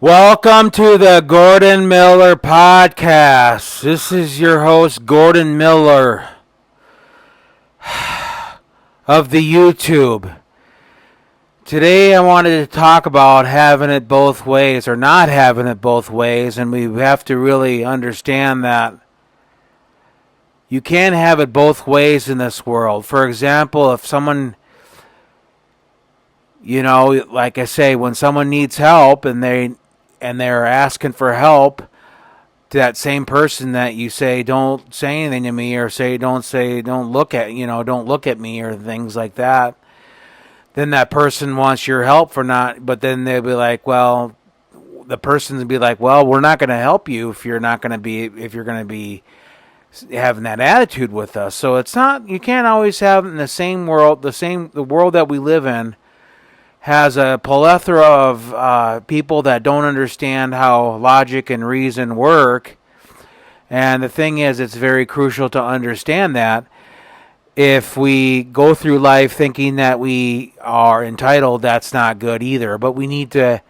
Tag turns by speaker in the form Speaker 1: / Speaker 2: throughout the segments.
Speaker 1: Welcome to the Gordon Miller Podcast. This is your host, Gordon Miller of the YouTube. Today I wanted to talk about having it both ways or not having it both ways, and we have to really understand that you can't have it both ways in this world. For example, if someone, like I say, when someone needs help and they're asking for help to that same person that you say don't say anything to me, or don't look at me, or things like that, then that person wants your help for not, but then they'll be like, well, the person will be like, well, we're not going to help you if you're going to be having that attitude with us. So it's not, you can't always have in the same world, the world that we live in has a plethora of people that don't understand how logic and reason work. And the thing is, it's very crucial to understand that if we go through life thinking that we are entitled, that's not good either. But we need to,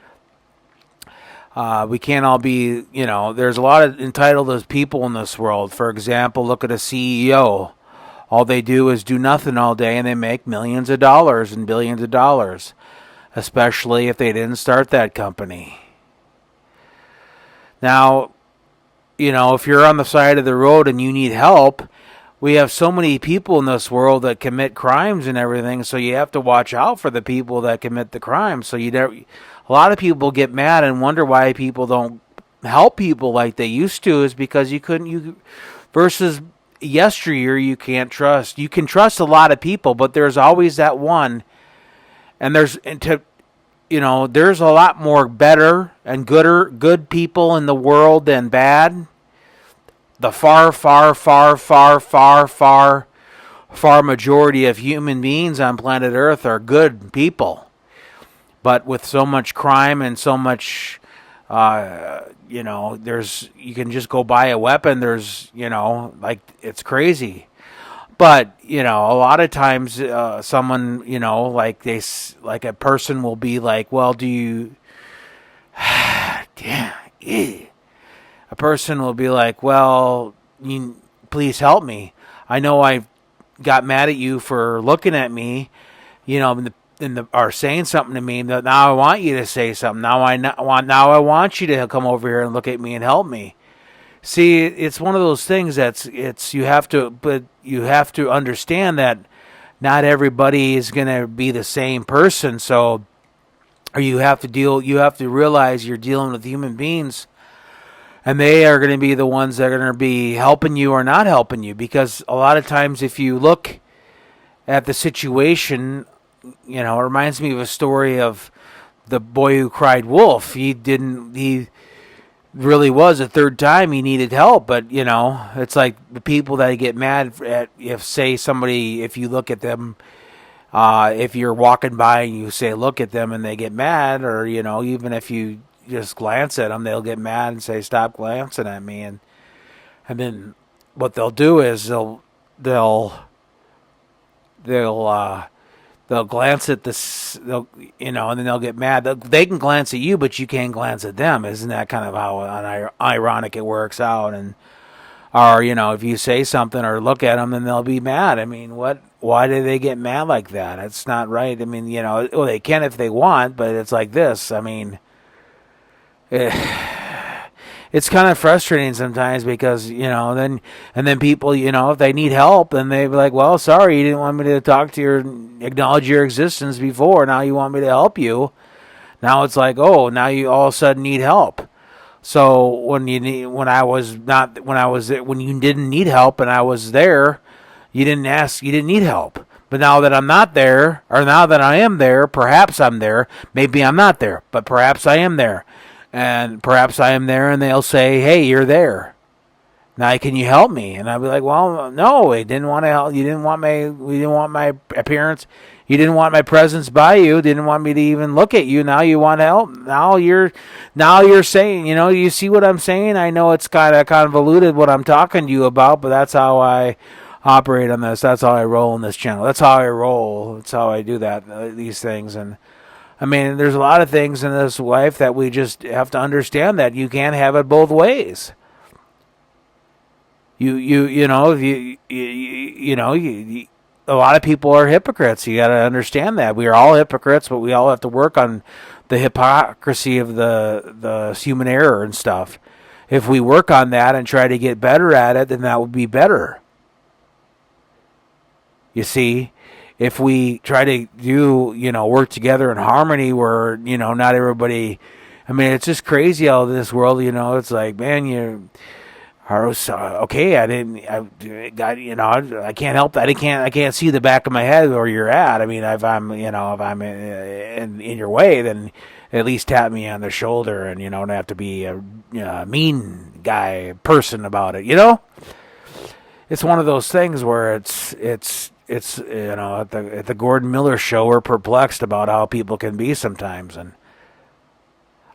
Speaker 1: we can't all be, there's a lot of entitled people in this world. For example, look at a CEO. All they do is do nothing all day, and they make millions of dollars and billions of dollars, especially if they didn't start that company. Now, if you're on the side of the road and you need help, we have so many people in this world that commit crimes and everything, so you have to watch out for the people that commit the crimes. So a lot of people get mad and wonder why people don't help people like they used to, is because versus yesteryear, you can't trust. You can trust a lot of people, but there's always that one. And there's a lot more better and good people in the world than bad. The far majority of human beings on planet Earth are good people. But with so much crime and so much, you can just go buy a weapon. It's crazy. But, a lot of times someone, like a person will be like, well, do you, damn, a person will be like, well, please help me. I know I got mad at you for looking at me, or saying something to me. Now I want you to say something. Now I want you to come over here and look at me and help me. See, it's one of those things you have to understand that not everybody is going to be the same person. So, you have to realize you're dealing with human beings, and they are going to be the ones that are going to be helping you or not helping you. Because a lot of times, if you look at the situation, it reminds me of a story of the boy who cried wolf. He really was a third time he needed help, but it's like the people that get mad at, if you look at them, if you're walking by and you say look at them and they get mad, or even if you just glance at them, they'll get mad and say stop glancing at me, and then what they'll do is they'll glance at this, and then they'll get mad. They can glance at you, but you can't glance at them. Isn't that kind of how ironic it works out? Or if you say something or look at them, then they'll be mad. I mean, why do they get mad like that? It's not right. I mean, they can if they want, but it's like this. I mean, it's kind of frustrating sometimes because, then people, if they need help, then they be like, well, sorry, you didn't want me to acknowledge your existence before. Now you want me to help you. Now it's like, oh, now you all of a sudden need help. So when you didn't need help and I was there, you didn't need help. But now that I'm not there, or now that I am there, perhaps I'm there. Maybe I'm not there, but perhaps I am there. And perhaps I am there, and they'll say, hey, you're there. Now, can you help me? And I'll be like, well, no, I didn't want to help. We didn't want my appearance. You didn't want my presence by you. Didn't want me to even look at you. Now you want help. Now you're saying, you see what I'm saying? I know it's kind of convoluted what I'm talking to you about, but that's how I operate on this. That's how I roll on this channel. That's how I roll. That's how I do that, these things. And I mean, there's a lot of things in this life that we just have to understand that you can't have it both ways. A lot of people are hypocrites. You got to understand that we are all hypocrites, but we all have to work on the hypocrisy of the human error and stuff. If we work on that and try to get better at it, then that would be better. You see? If we try to work together in harmony where, not everybody, I mean, it's just crazy how this world, it's like, man, okay, I can't help that. I can't see the back of my head where you're at. I mean, if I'm in your way, then at least tap me on the shoulder and, don't have to be a mean person about it, It's one of those things where it's at the Gordon Miller show, we're perplexed about how people can be sometimes. And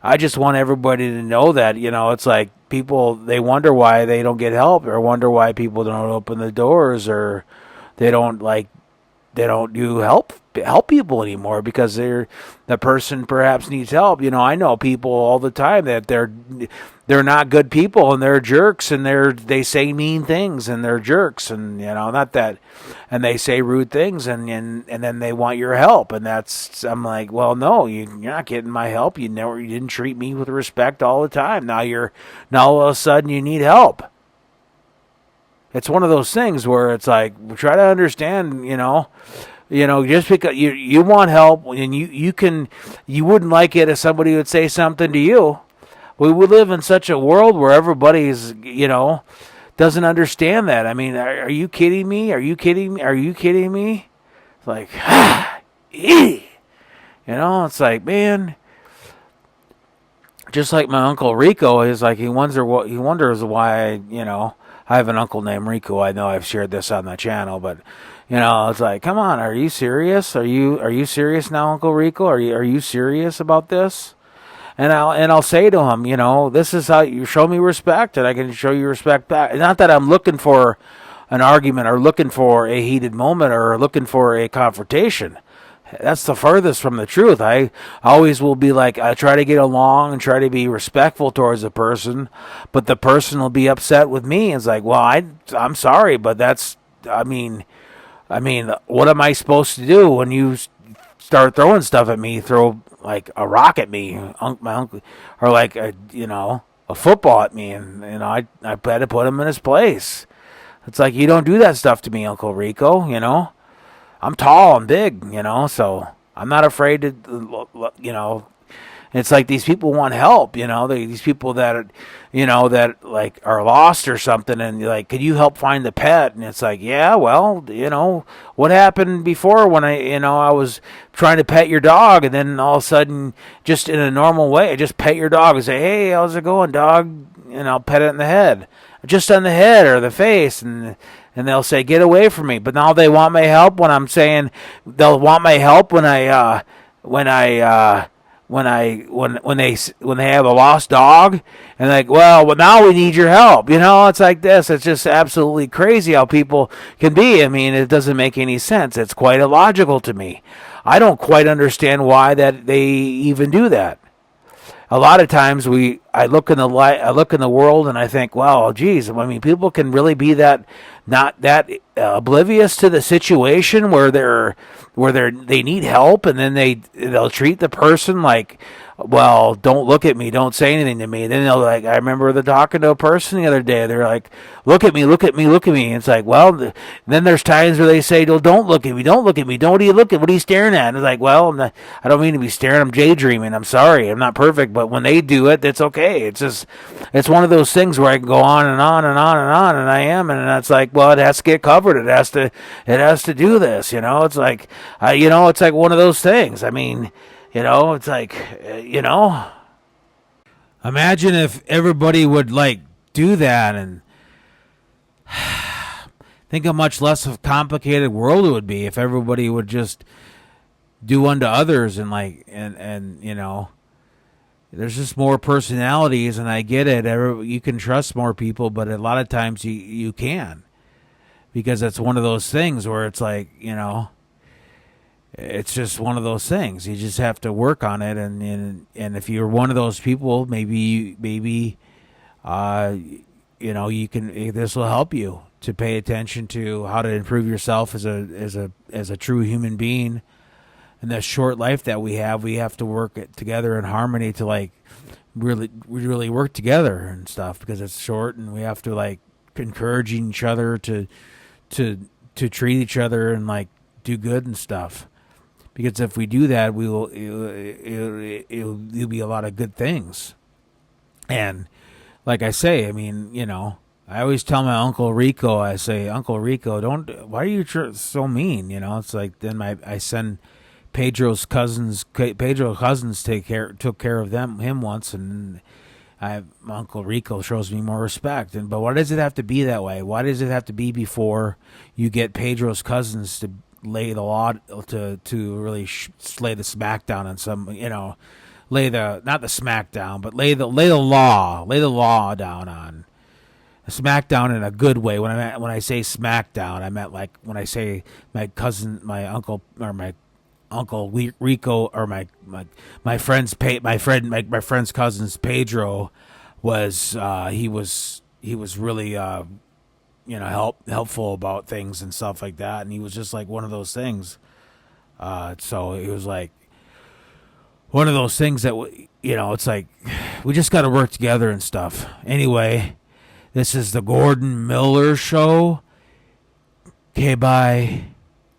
Speaker 1: I just want everybody to know that, it's like people, they wonder why they don't get help, or wonder why people don't open the doors, or they don't do help people anymore because the person perhaps needs help. I know people all the time that they're not good people and they're jerks and they say mean things and they're jerks and not that, and they say rude things and then they want your help, and I'm like, well, no, you're not getting my help. You didn't treat me with respect all the time. Now all of a sudden you need help. It's one of those things where it's like, try to understand, just because you want help and you wouldn't like it if somebody would say something to you. We live in such a world where everybody's, doesn't understand that. I mean, are you kidding me? Are you kidding me? Are you kidding me? It's like, it's like, man, just like my Uncle Rico is like, he wonders why, I have an uncle named Rico. I know I've shared this on the channel, but it's like, come on, are you serious? Are you serious now, Uncle Rico? Are you serious about this? And I'll say to him, this is how you show me respect, and I can show you respect back. Not that I'm looking for an argument or looking for a heated moment or looking for a confrontation. That's the furthest from the truth. I always will be like, I try to get along and try to be respectful towards the person, but the person will be upset with me. It's like, well, I'm sorry, but I mean, what am I supposed to do when you start throwing stuff at me? Throw like a rock at me, my uncle, or like a football at me, and I had to put him in his place. It's like, you don't do that stuff to me, Uncle Rico. I'm tall and big, so I'm not afraid to, It's like these people want help, these people that, that like are lost or something, and you're like, could you help find the pet? And it's like, yeah, well, what happened before when I was trying to pet your dog, and then all of a sudden, just in a normal way, I just pet your dog and say, hey, how's it going, dog? And I'll pet it in the head, just on the head or the face, and they'll say, get away from me. But now they want my help when I'm saying, they'll want my help when they have a lost dog, and like, well, now we need your help. It's like this. It's just absolutely crazy how people can be. I mean, it doesn't make any sense. It's quite illogical to me. I don't quite understand why that they even do that. A lot of times I look in the world and I think, well, geez, I mean, people can really be not that oblivious to the situation where they need help, and then they'll treat the person like well, don't look at me, don't say anything to me. Then they'll like, I remember the talking to a person the other day. They're like, look at me, look at me, look at me. And it's like, well, then there's times where they say, well, don't look at me, don't look at me, don't. What are you looking? What are you staring at? And it's like, well, I don't mean to be staring. I'm daydreaming. I'm sorry, I'm not perfect. But when they do it, it's okay. It's just, it's one of those things where I can go on and on and on and on, and I am, and that's like, well, it has to get covered. It has to do this. It's like, it's like one of those things. I mean. It's like, imagine if everybody would like do that and think how much less of a complicated world it would be if everybody would just do unto others and like, and there's just more personalities, and I get it. You can trust more people, but a lot of times you can, because it's one of those things where it's like, it's just one of those things. You just have to work on it, and if you're one of those people, maybe you can. This will help you to pay attention to how to improve yourself as a true human being. In this short life that we have to work it together in harmony to like really work together and stuff, because it's short, and we have to like encourage each other to treat each other and like do good and stuff. Because if we do that, it'll be a lot of good things. And like I say, I mean, I always tell my Uncle Rico, I say, Uncle Rico, why are you so mean? It's like, then I send Pedro's cousins took care of him once, and Uncle Rico shows me more respect. But why does it have to be that way? Why does it have to be before you get Pedro's cousins to lay the law to really lay the smackdown on some, lay the, not the smackdown, but lay the law down on smackdown in a good way. When I say smackdown, I meant like when I say my cousin, my uncle, or my Uncle Rico, or my friend's cousin's Pedro was he was really helpful about things and stuff like that, and he was just like one of those things. So it was like one of those things that it's like we just got to work together and stuff. Anyway, this is the Gordon Miller Show. Okay, bye.